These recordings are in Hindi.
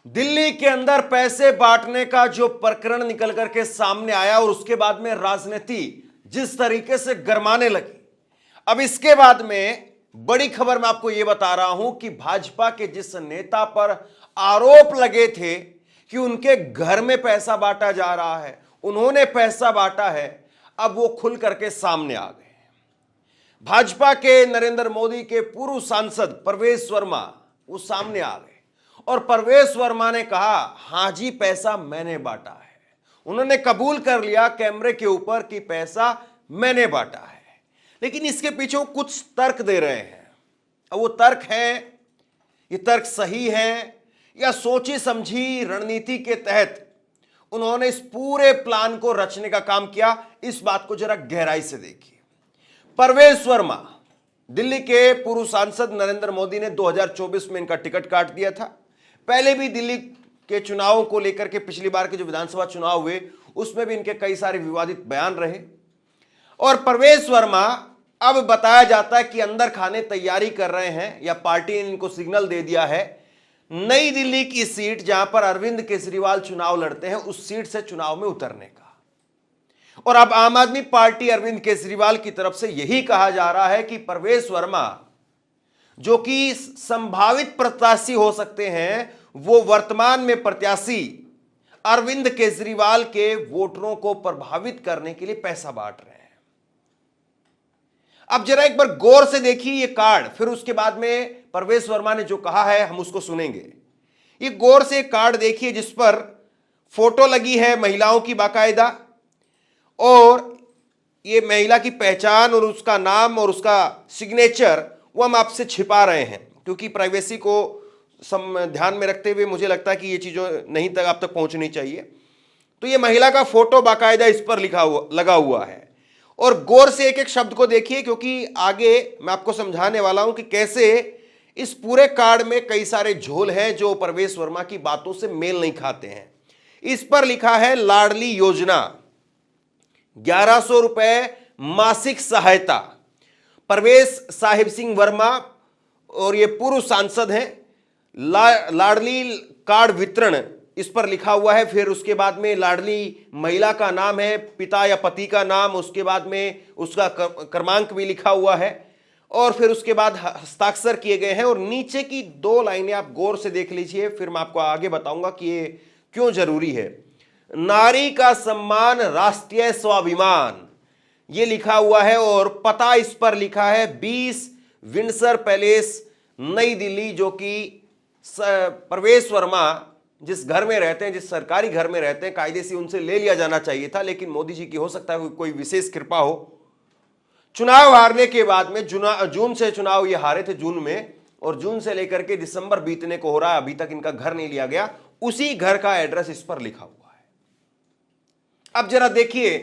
दिल्ली के अंदर पैसे बांटने का जो प्रकरण निकल करके सामने आया और उसके बाद में राजनीति जिस तरीके से गरमाने लगी, अब इसके बाद में बड़ी खबर मैं आपको यह बता रहा हूं कि भाजपा के जिस नेता पर आरोप लगे थे कि उनके घर में पैसा बांटा जा रहा है, उन्होंने पैसा बांटा है, अब वो खुल करके सामने आ गए। भाजपा के नरेंद्र मोदी के पूर्व सांसद परवेश वर्मा वो सामने आ गए और परवेश वर्मा ने कहा, हां जी पैसा मैंने बांटा है। उन्होंने कबूल कर लिया कैमरे के ऊपर कि पैसा मैंने बांटा है, लेकिन इसके पीछे वो कुछ तर्क दे रहे हैं। अब वो तर्क है, ये तर्क सही है या सोची समझी रणनीति के तहत उन्होंने इस पूरे प्लान को रचने का काम किया, इस बात को जरा गहराई से देखिए। परवेश वर्मा, दिल्ली के पूर्व सांसद, नरेंद्र मोदी ने 2024 में इनका टिकट काट दिया था। पहले भी दिल्ली के चुनावों को लेकर के पिछली बार के जो विधानसभा चुनाव हुए उसमें भी इनके कई सारे विवादित बयान रहे और परवेश वर्मा अब बताया जाता है कि अंदर खाने तैयारी कर रहे हैं या पार्टी ने इनको सिग्नल दे दिया है, नई दिल्ली की सीट जहां पर अरविंद केजरीवाल चुनाव लड़ते हैं उस सीट से चुनाव में उतरने का। और अब आम आदमी पार्टी अरविंद केजरीवाल की तरफ से यही कहा जा रहा है कि परवेश वर्मा जो कि संभावित प्रत्याशी हो सकते हैं, वो वर्तमान में प्रत्याशी अरविंद केजरीवाल के वोटरों को प्रभावित करने के लिए पैसा बांट रहे हैं। अब जरा एक बार गौर से देखिए ये कार्ड, फिर उसके बाद में परवेश वर्मा ने जो कहा है हम उसको सुनेंगे। ये गौर से कार्ड देखिए जिस पर फोटो लगी है महिलाओं की बाकायदा, और ये महिला की पहचान और उसका नाम और उसका सिग्नेचर वो हम आपसे छिपा रहे हैं क्योंकि प्राइवेसी को ध्यान में रखते हुए मुझे लगता है कि ये चीज़ों नहीं तक आप तक पहुंचनी चाहिए। तो ये महिला का फोटो बाकायदा इस पर लगा हुआ है और गौर से एक एक शब्द को देखिए क्योंकि आगे मैं आपको समझाने वाला हूं कि कैसे इस पूरे कार्ड में कई सारे झोल हैं जो परवेश वर्मा की बातों से मेल नहीं खाते हैं। इस पर लिखा है लाडली योजना, 1100 रुपए मासिक सहायता। परवेश साहिब सिंह वर्मा और ये पूर्व सांसद हैं। लाडली कार्ड वितरण इस पर लिखा हुआ है, फिर उसके बाद में लाडली महिला का नाम है, पिता या पति का नाम, उसके बाद में उसका क्रमांक भी लिखा हुआ है और फिर उसके बाद हस्ताक्षर किए गए हैं। और नीचे की 2 लाइनें आप गौर से देख लीजिए, फिर मैं आपको आगे बताऊंगा कि ये क्यों जरूरी है। नारी का सम्मान, राष्ट्रीय स्वाभिमान, ये लिखा हुआ है और पता इस पर लिखा है 20 विंडसर पैलेस, नई दिल्ली, जो कि परवेश वर्मा जिस घर में रहते हैं, जिस सरकारी घर में रहते हैं, कायदे से उनसे ले लिया जाना चाहिए था, लेकिन मोदी जी की हो सकता है कोई विशेष कृपा हो। चुनाव हारने के बाद में जून से चुनाव ये हारे थे जून में, और जून से लेकर के दिसंबर बीतने को हो रहा है, अभी तक इनका घर नहीं लिया गया। उसी घर का एड्रेस इस पर लिखा हुआ है। अब जरा देखिए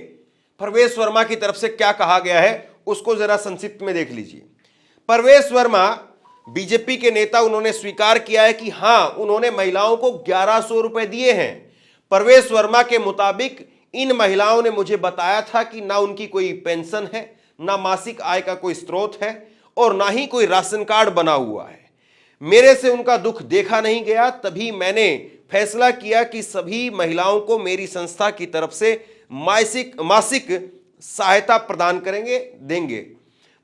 परवेश वर्मा की तरफ से क्या कहा गया है, उसको जरा संक्षिप्त में देख लीजिए। परवेश वर्मा बीजेपी के नेता, उन्होंने स्वीकार किया है कि हां उन्होंने महिलाओं को 1100 रुपए दिए हैं। परवेश वर्मा के मुताबिक इन महिलाओं ने मुझे बताया था कि ना उनकी कोई पेंशन है, ना मासिक आय का कोई स्रोत है और ना ही कोई राशन कार्ड बना हुआ है। मेरे से उनका दुख देखा नहीं गया, तभी मैंने फैसला किया कि सभी महिलाओं को मेरी संस्था की तरफ से मासिक सहायता प्रदान देंगे।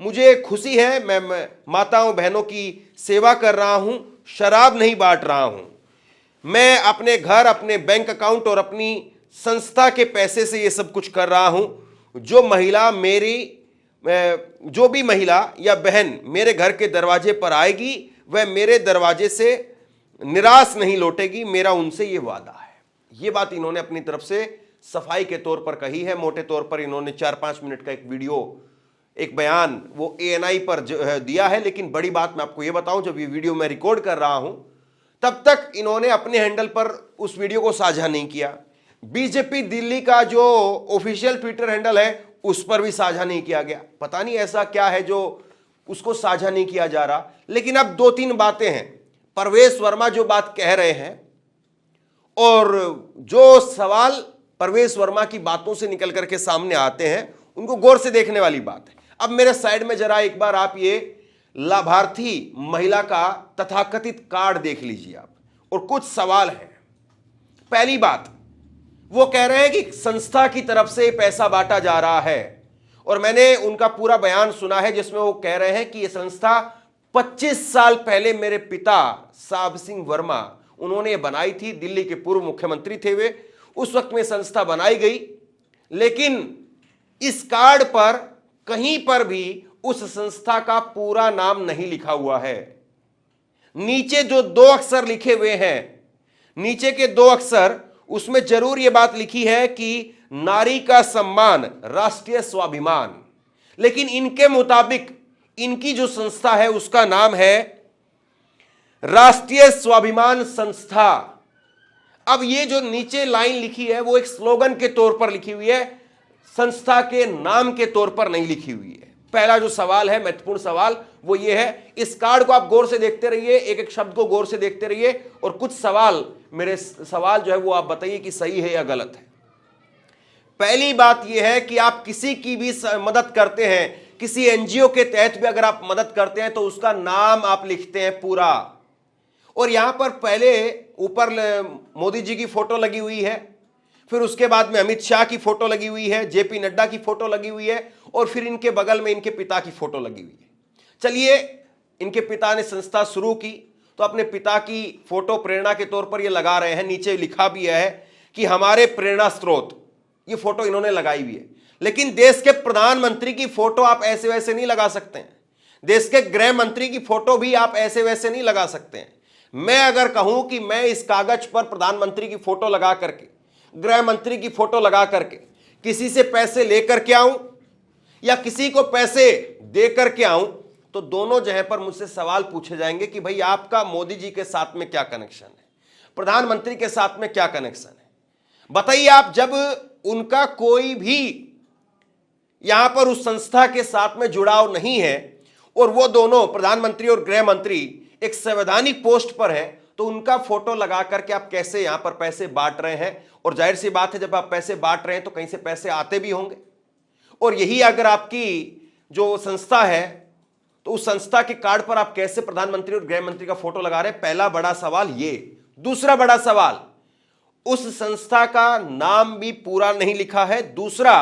मुझे खुशी है, मैं माताओं बहनों की सेवा कर रहा हूं, शराब नहीं बांट रहा हूं। मैं अपने घर, अपने बैंक अकाउंट और अपनी संस्था के पैसे से ये सब कुछ कर रहा हूं। जो भी महिला या बहन मेरे घर के दरवाजे पर आएगी वह मेरे दरवाजे से निराश नहीं लौटेगी, मेरा उनसे ये वादा है। ये बात इन्होंने अपनी तरफ से सफाई के तौर पर कही है। मोटे तौर पर इन्होंने 4-5 मिनट का एक वीडियो, एक बयान वो ANI पर दिया है, लेकिन बड़ी बात मैं आपको ये बताऊं, जब ये वीडियो मैं रिकॉर्ड कर रहा हूं तब तक इन्होंने अपने हैंडल पर उस वीडियो को साझा नहीं किया। बीजेपी दिल्ली का जो ऑफिशियल ट्विटर हैंडल है उस पर भी साझा नहीं किया गया। पता नहीं ऐसा क्या है जो उसको साझा नहीं किया जा रहा। लेकिन अब 2-3 बातें हैं। परवेश वर्मा जो बात कह रहे हैं और जो सवाल परवेश वर्मा की बातों से निकल करके सामने आते हैं, उनको गौर से देखने वाली बात है। अब मेरे साइड में जरा एक बार आप ये लाभार्थी महिला का तथाकथित कार्ड देख लीजिए आप, और कुछ सवाल हैं। पहली बात, वो कह रहे हैं कि संस्था की तरफ से पैसा बांटा जा रहा है, और मैंने उनका पूरा बयान सुना है जिसमें वो कह रहे हैं कि यह संस्था 25 साल पहले मेरे पिता साहब सिंह वर्मा उन्होंने बनाई थी। दिल्ली के पूर्व मुख्यमंत्री थे वे, उस वक्त में संस्था बनाई गई, लेकिन इस कार्ड पर कहीं पर भी उस संस्था का पूरा नाम नहीं लिखा हुआ है। नीचे जो 2 अक्षर लिखे हुए हैं, नीचे के 2 अक्षर, उसमें जरूर यह बात लिखी है कि नारी का सम्मान, राष्ट्रीय स्वाभिमान, लेकिन इनके मुताबिक इनकी जो संस्था है उसका नाम है राष्ट्रीय स्वाभिमान संस्था। अब ये जो नीचे लाइन लिखी है वो एक स्लोगन के तौर पर लिखी हुई है, संस्था के नाम के तौर पर नहीं लिखी हुई है। पहला जो सवाल है, महत्वपूर्ण सवाल, वो ये है, इस कार्ड को आप गौर से देखते रहिए, एक एक शब्द को गौर से देखते रहिए, और कुछ सवाल, मेरे सवाल जो है वो आप बताइए कि सही है या गलत है। पहली बात यह है कि आप किसी की भी मदद करते हैं, किसी एनजीओ के तहत भी अगर आप मदद करते हैं तो उसका नाम आप लिखते हैं पूरा। और यहां पर पहले ऊपर मोदी जी की फोटो लगी हुई है, फिर उसके बाद में अमित शाह की फोटो लगी हुई है, जेपी नड्डा की फोटो लगी हुई है, और फिर इनके बगल में इनके पिता की फोटो लगी हुई है। चलिए, इनके पिता ने संस्था शुरू की तो अपने पिता की फोटो प्रेरणा के तौर पर ये लगा रहे हैं। नीचे लिखा भी है कि हमारे प्रेरणा स्रोत, ये फोटो इन्होंने लगाई हुई है। लेकिन देश के प्रधानमंत्री की फोटो आप ऐसे वैसे नहीं लगा सकते हैं, देश के गृह मंत्री की फोटो भी आप ऐसे वैसे नहीं लगा सकते हैं। मैं अगर कहूं कि मैं इस कागज पर प्रधानमंत्री की फोटो लगा करके, गृह मंत्री की फोटो लगा करके किसी से पैसे लेकर के आऊं या किसी को पैसे दे करके आऊं, तो दोनों जगह पर मुझसे सवाल पूछे जाएंगे कि भाई आपका मोदी जी के साथ में क्या कनेक्शन है, प्रधानमंत्री के साथ में क्या कनेक्शन है, बताइए आप। जब उनका कोई भी यहां पर उस संस्था के साथ में जुड़ाव नहीं है और वो दोनों प्रधानमंत्री और गृह मंत्री एक संवैधानिक पोस्ट पर है, तो उनका फोटो लगा करके आप कैसे यहां पर पैसे बांट रहे हैं। और जाहिर सी बात है, जब आप पैसे बांट रहे हैं तो कहीं से पैसे आते भी होंगे, और यही अगर आपकी जो संस्था है तो उस संस्था के कार्ड पर आप कैसे प्रधानमंत्री और गृह मंत्री का फोटो लगा रहे हैं। पहला बड़ा सवाल ये। दूसरा बड़ा सवाल, उस संस्था का नाम भी पूरा नहीं लिखा है। दूसरा,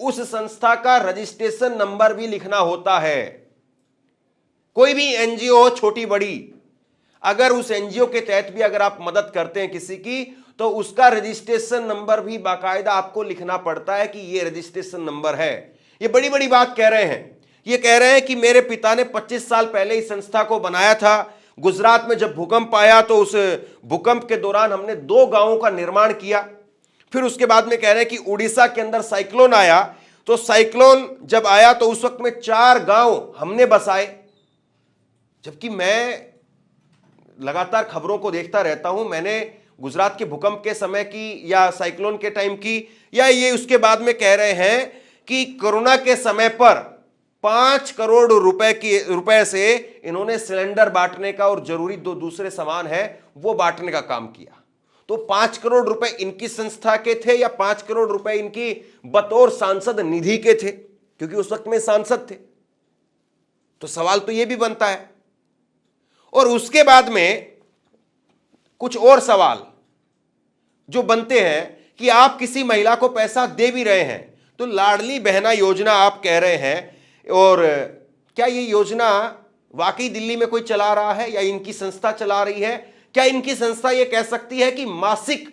उस संस्था का रजिस्ट्रेशन नंबर भी लिखना होता है। कोई भी एनजीओ हो, छोटी बड़ी, अगर उस एनजीओ के तहत भी अगर आप मदद करते हैं किसी की, तो उसका रजिस्ट्रेशन नंबर भी बाकायदा आपको लिखना पड़ता है कि ये रजिस्ट्रेशन नंबर है। ये बड़ी बड़ी बात कह रहे हैं। ये कह रहे हैं कि मेरे पिता ने 25 साल पहले इस संस्था को बनाया था। गुजरात में जब भूकंप आया तो उस भूकंप के दौरान हमने 2 गांवों का निर्माण किया। फिर उसके बाद में कह रहे हैं कि उड़ीसा के अंदर साइक्लोन आया, तो साइक्लोन जब आया तो उस वक्त में 4 गांव हमने बसाए। जबकि मैं लगातार खबरों को देखता रहता हूं, मैंने गुजरात के भूकंप के समय की या साइक्लोन के टाइम की, या ये उसके बाद में कह रहे हैं कि कोरोना के समय पर 5 करोड़ रुपए से इन्होंने सिलेंडर बांटने का और जरूरी दूसरे सामान है वो बांटने का काम किया। तो 5 करोड़ रुपए इनकी संस्था के थे या 5 करोड़ रुपए इनकी बतौर सांसद निधि के थे, क्योंकि उस वक्त में सांसद थे। तो सवाल तो यह भी बनता है। और उसके बाद में कुछ और सवाल जो बनते हैं कि आप किसी महिला को पैसा दे भी रहे हैं, तो लाडली बहना योजना आप कह रहे हैं, और क्या ये योजना वाकई दिल्ली में कोई चला रहा है या इनकी संस्था चला रही है? क्या इनकी संस्था ये कह सकती है कि मासिक,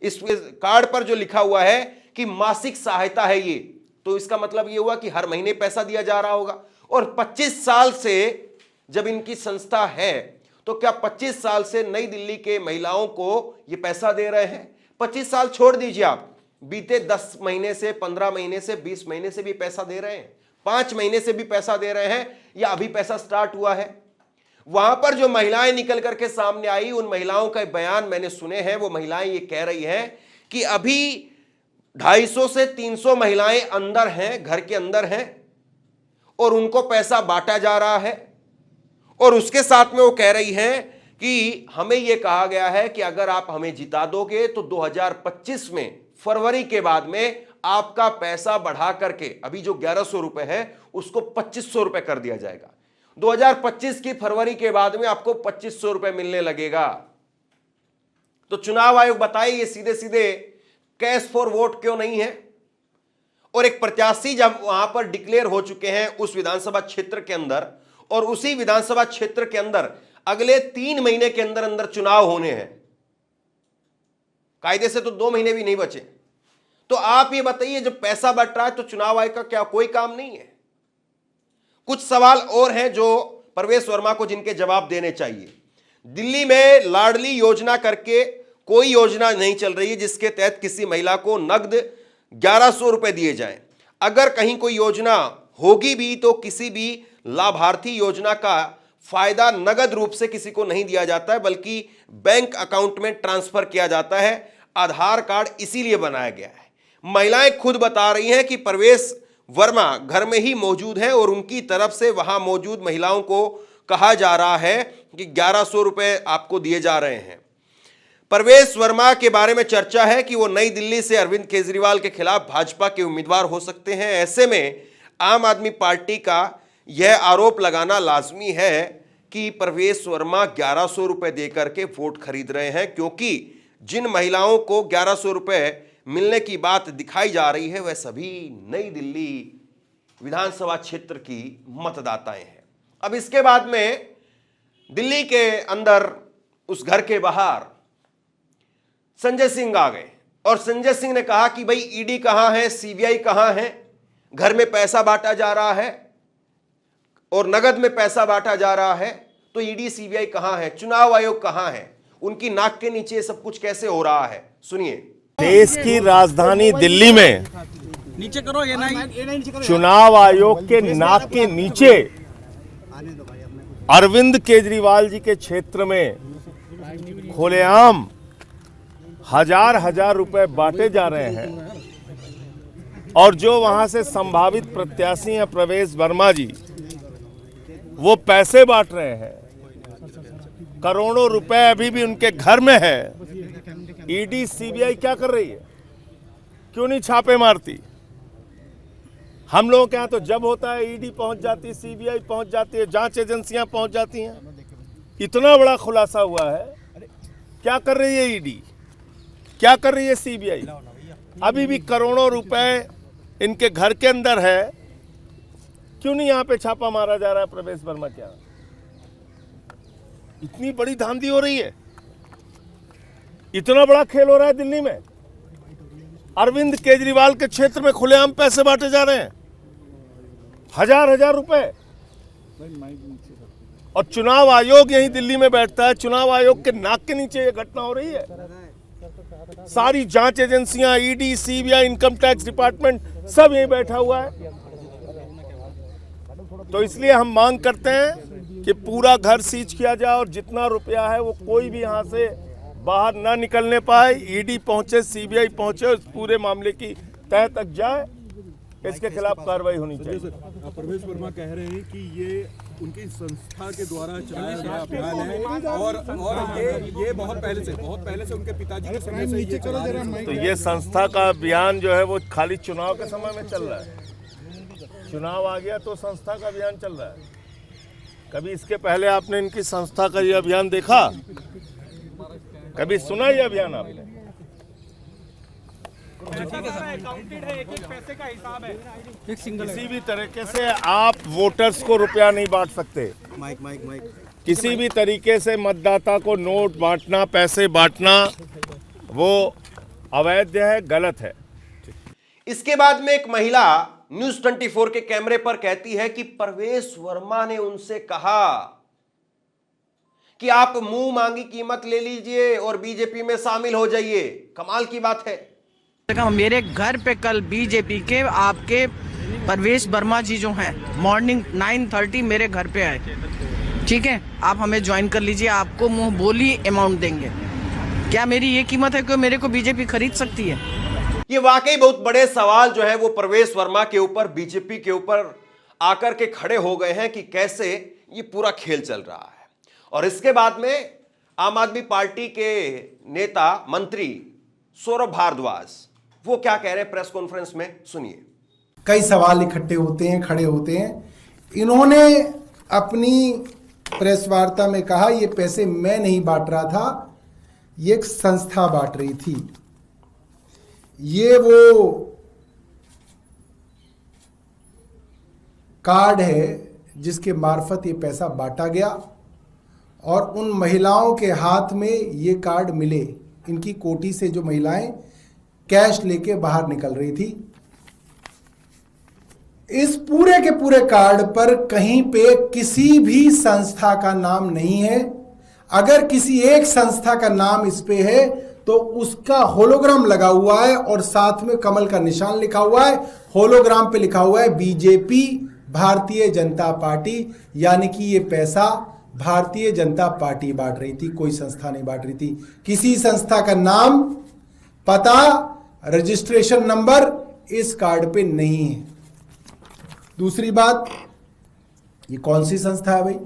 इस कार्ड पर जो लिखा हुआ है कि मासिक सहायता है ये, तो इसका मतलब ये हुआ कि हर महीने पैसा दिया जा रहा होगा। और 25 साल से जब इनकी संस्था है, तो क्या 25 साल से नई दिल्ली के महिलाओं को ये पैसा दे रहे हैं? 25 साल छोड़ दीजिए, आप बीते 10 महीने से, 15 महीने से, 20 महीने से भी पैसा दे रहे हैं, 5 महीने से भी पैसा दे रहे हैं, या अभी पैसा स्टार्ट हुआ है? वहां पर जो महिलाएं निकल करके सामने आई, उन महिलाओं का बयान मैंने सुने हैं। वो महिलाएं ये कह रही हैं कि अभी 250 से 300 महिलाएं अंदर हैं, घर के अंदर हैं, और उनको पैसा बांटा जा रहा है। और उसके साथ में वो कह रही हैं कि हमें यह कहा गया है कि अगर आप हमें जिता दोगे तो 2025 में फरवरी के बाद में आपका पैसा बढ़ा करके अभी जो 1100 रुपए है उसको 2500 रुपए कर दिया जाएगा। 2025 की फरवरी के बाद में आपको 2500 रुपए मिलने लगेगा। तो चुनाव आयोग बताए ये सीधे सीधे कैश फॉर वोट क्यों नहीं है? और एक प्रत्याशी जब वहां पर डिक्लेयर हो चुके हैं उस विधानसभा क्षेत्र के अंदर, और उसी विधानसभा क्षेत्र के अंदर अगले 3 महीने के अंदर अंदर चुनाव होने हैं, कायदे से तो 2 महीने भी नहीं बचे, तो आप ये बताइए जब पैसा बट रहा है तो चुनाव आयोग का क्या कोई काम नहीं है? कुछ सवाल और हैं जो प्रवेश वर्मा को जिनके जवाब देने चाहिए। दिल्ली में लाडली योजना करके कोई योजना नहीं चल रही है जिसके तहत किसी महिला को नगद 1100 रुपए दिए जाएं। अगर कहीं कोई योजना होगी भी तो किसी भी लाभार्थी योजना का फायदा नगद रूप से किसी को नहीं दिया जाता है, बल्कि बैंक अकाउंट में ट्रांसफर किया जाता है। आधार कार्ड इसीलिए बनाया गया है। महिलाएं खुद बता रही हैं कि प्रवेश वर्मा घर में ही मौजूद हैं और उनकी तरफ से वहां मौजूद महिलाओं को कहा जा रहा है कि 1100 रुपए आपको दिए जा रहे हैं। प्रवेश वर्मा के बारे में चर्चा है कि वो नई दिल्ली से अरविंद केजरीवाल के खिलाफ भाजपा के उम्मीदवार हो सकते हैं। ऐसे में आम आदमी पार्टी का यह आरोप लगाना लाजमी है कि प्रवेश वर्मा 1100 रुपए देकर के वोट खरीद रहे हैं, क्योंकि जिन महिलाओं को 1100 रुपए मिलने की बात दिखाई जा रही है वह सभी नई दिल्ली विधानसभा क्षेत्र की मतदाताएं हैं। अब इसके बाद में दिल्ली के अंदर उस घर के बाहर संजय सिंह आ गए और संजय सिंह ने कहा कि भाई ईडी कहां है, सीबीआई कहां है, घर में पैसा बांटा जा रहा है और नगद में पैसा बांटा जा रहा है, तो ईडी सीबीआई कहां है, चुनाव आयोग कहां है, उनकी नाक के नीचे सब कुछ कैसे हो रहा है? सुनिए। देश की राजधानी दिल्ली में नीचे करो, ये नहीं चुनाव आयोग के नाक के नीचे अरविंद केजरीवाल जी के क्षेत्र में खुलेआम हजार रुपए बांटे जा रहे हैं और जो वहां से संभावित प्रत्याशी हैं प्रवेश वर्मा जी, वो पैसे बांट रहे हैं। करोड़ों रुपए अभी भी उनके घर में है। ईडी सीबीआई क्या कर रही है? क्यों नहीं छापे मारती? हम लोगों के यहाँ तो जब होता है ईडी पहुंच जाती है, सीबीआई पहुंच जाती है, जांच एजेंसियां पहुंच जाती हैं। इतना बड़ा खुलासा हुआ है, क्या कर रही है ईडी, क्या कर रही है सीबीआई? अभी भी करोड़ों रुपए इनके घर के अंदर है। क्यों नहीं यहाँ पे छापा मारा जा रहा है प्रवेश वर्मा के यहाँ? इतनी बड़ी धांधली हो रही है, इतना बड़ा खेल हो रहा है दिल्ली में। अरविंद केजरीवाल के क्षेत्र में खुलेआम पैसे बांटे जा रहे हैं, हजार रुपए। और चुनाव आयोग यहीं दिल्ली में बैठता है, चुनाव आयोग के नाक के नीचे ये घटना हो रही है। सारी जांच एजेंसियां, ED, CBI, income tax department सब यहीं बैठा हुआ है। तो इसलिए हम मांग करते हैं कि पूरा घर सीज किया जाए और जितना रुपया है वो कोई भी यहां से बाहर ना निकलने पाए। ईडी पहुंचे, सीबीआई पहुंचे, उस पूरे मामले की तह तक जाए, इसके खिलाफ कार्रवाई होनी चाहिए। प्रवेश वर्मा कह रहे हैं कि ये उनकी संस्था के द्वारा चलाया गया अभियान है और ये बहुत पहले से उनके पिताजी के समय से ये चला रहे हैं। तो ये संस्था का अभियान जो है वो खाली चुनाव के समय में चल रहा है। चुनाव आ गया तो संस्था का अभियान चल रहा है। कभी इसके पहले आपने इनकी संस्था का ये अभियान देखा? कभी सुना ये अभियान आपने? पैसे का हिसाब है, किसी भी तरीके से आप वोटर्स को रुपया नहीं बांट सकते। किसी भी तरीके से मतदाता को नोट बांटना, पैसे बांटना, वो अवैध है, गलत है। इसके बाद में एक महिला न्यूज 24 के कैमरे पर कहती है कि प्रवेश वर्मा ने उनसे कहा कि आप मुंह मांगी कीमत ले लीजिए और बीजेपी में शामिल हो जाइए। कमाल की बात है। मेरे घर पे कल बीजेपी के आपके प्रवेश वर्मा जी जो हैं मॉर्निंग 9:30 मेरे घर पे आए। ठीक है, आप हमें ज्वाइन कर लीजिए, आपको मुंह बोली अमाउंट देंगे। क्या मेरी ये कीमत है कि मेरे को बीजेपी खरीद सकती है? ये वाकई बहुत बड़े सवाल जो है वो प्रवेश वर्मा के ऊपर, बीजेपी के ऊपर आकर के खड़े हो गए हैं कि कैसे ये पूरा खेल चल रहा है। और इसके बाद में आम आदमी पार्टी के नेता मंत्री सौरभ भारद्वाज वो क्या कह रहे हैं प्रेस कॉन्फ्रेंस में, सुनिए। कई सवाल इकट्ठे होते हैं, खड़े होते हैं। इन्होंने अपनी प्रेस वार्ता में कहा ये पैसे मैं नहीं बांट रहा था, ये एक संस्था बांट रही थी। ये वो कार्ड है जिसके मार्फत ये पैसा बांटा गया और उन महिलाओं के हाथ में ये कार्ड मिले। इनकी कोठी से जो महिलाएं कैश लेके बाहर निकल रही थी, इस पूरे के पूरे कार्ड पर कहीं पे किसी भी संस्था का नाम नहीं है। अगर किसी एक संस्था का नाम इस पे है तो उसका होलोग्राम लगा हुआ है और साथ में कमल का निशान लिखा हुआ है। होलोग्राम पे लिखा हुआ है बीजेपी, भारतीय जनता पार्टी, यानी कि ये पैसा भारतीय जनता पार्टी बांट रही थी, कोई संस्था नहीं बांट रही थी। किसी संस्था का नाम, पता, रजिस्ट्रेशन नंबर इस कार्ड पे नहीं है। दूसरी बात, ये कौन सी संस्था है भाई?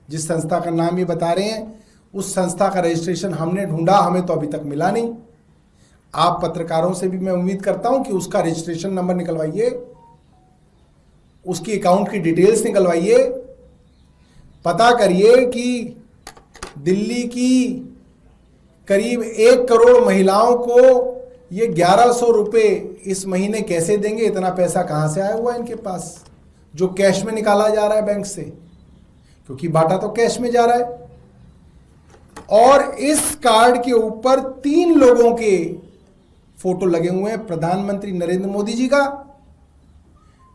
जिस संस्था का नाम ये बता रहे हैं उस संस्था का रजिस्ट्रेशन हमने ढूंढा, हमें तो अभी तक मिला नहीं। आप पत्रकारों से भी मैं उम्मीद करता हूं कि उसका रजिस्ट्रेशन नंबर निकलवाइए, उसकी अकाउंट की डिटेल्स निकलवाइए, पता करिए कि दिल्ली की करीब 1 करोड़ महिलाओं को ये 1100 रुपये इस महीने कैसे देंगे? इतना पैसा कहां से आया हुआ है इनके पास जो कैश में निकाला जा रहा है बैंक से? क्योंकि बाटा तो कैश में जा रहा है। और इस कार्ड के ऊपर 3 लोगों के फोटो लगे हुए हैं, प्रधानमंत्री नरेंद्र मोदी जी का,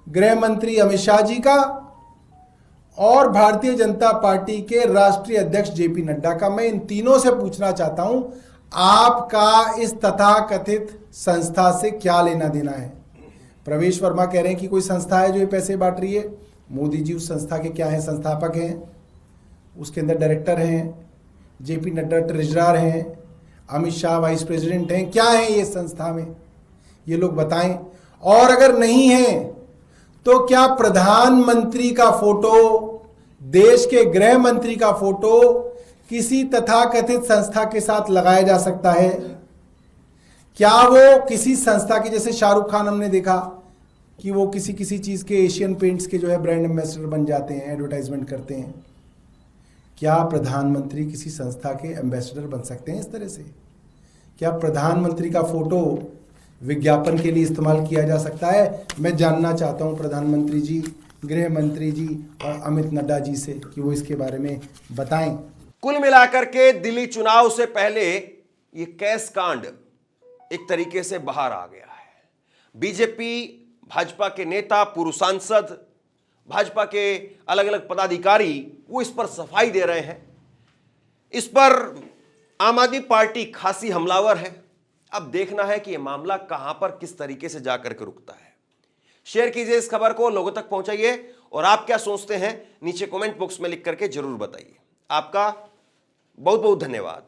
गृह मंत्री अमित शाह जी का और भारतीय जनता पार्टी के राष्ट्रीय अध्यक्ष जेपी नड्डा का। मैं इन तीनों से पूछना चाहता हूं, आपका इस तथाकथित संस्था से क्या लेना देना है? प्रवेश वर्मा कह रहे हैं कि कोई संस्था है जो ये पैसे बांट रही है। मोदी जी उस संस्था के क्या हैं? संस्थापक हैं, उसके अंदर डायरेक्टर हैं, जेपी नड्डा ट्रेजरर हैं, अमित शाह वाइस प्रेसिडेंट हैं। क्या है ये संस्था में? ये लोग बताएं। और अगर नहीं है तो क्या प्रधानमंत्री का फोटो, देश के गृह मंत्री का फोटो किसी तथाकथित संस्था के साथ लगाया जा सकता है? क्या वो किसी संस्था की, जैसे शाहरुख खान हमने देखा कि वो किसी किसी चीज के, एशियन पेंट्स के जो है ब्रांड एम्बेसडर बन जाते हैं, एडवर्टाइजमेंट करते हैं। क्या प्रधानमंत्री किसी संस्था के एम्बेसडर बन सकते हैं इस तरह से? क्या प्रधानमंत्री का फोटो विज्ञापन के लिए इस्तेमाल किया जा सकता है? मैं जानना चाहता हूं प्रधानमंत्री जी, गृह मंत्री जी और अमित नड्डा जी से कि वो इसके बारे में बताएं। कुल मिलाकर के दिल्ली चुनाव से पहले ये कैश कांड एक तरीके से बाहर आ गया है। बीजेपी, भाजपा के नेता, पूर्व सांसद, भाजपा के अलग अलग पदाधिकारी वो इस पर सफाई दे रहे हैं। इस पर आम आदमी पार्टी खासी हमलावर है। अब देखना है कि यह मामला कहां पर किस तरीके से जाकर के रुकता है। शेयर कीजिए इस खबर को, लोगों तक पहुंचाइए और आप क्या सोचते हैं नीचे कमेंट बॉक्स में लिख करके जरूर बताइए। आपका बहुत बहुत धन्यवाद।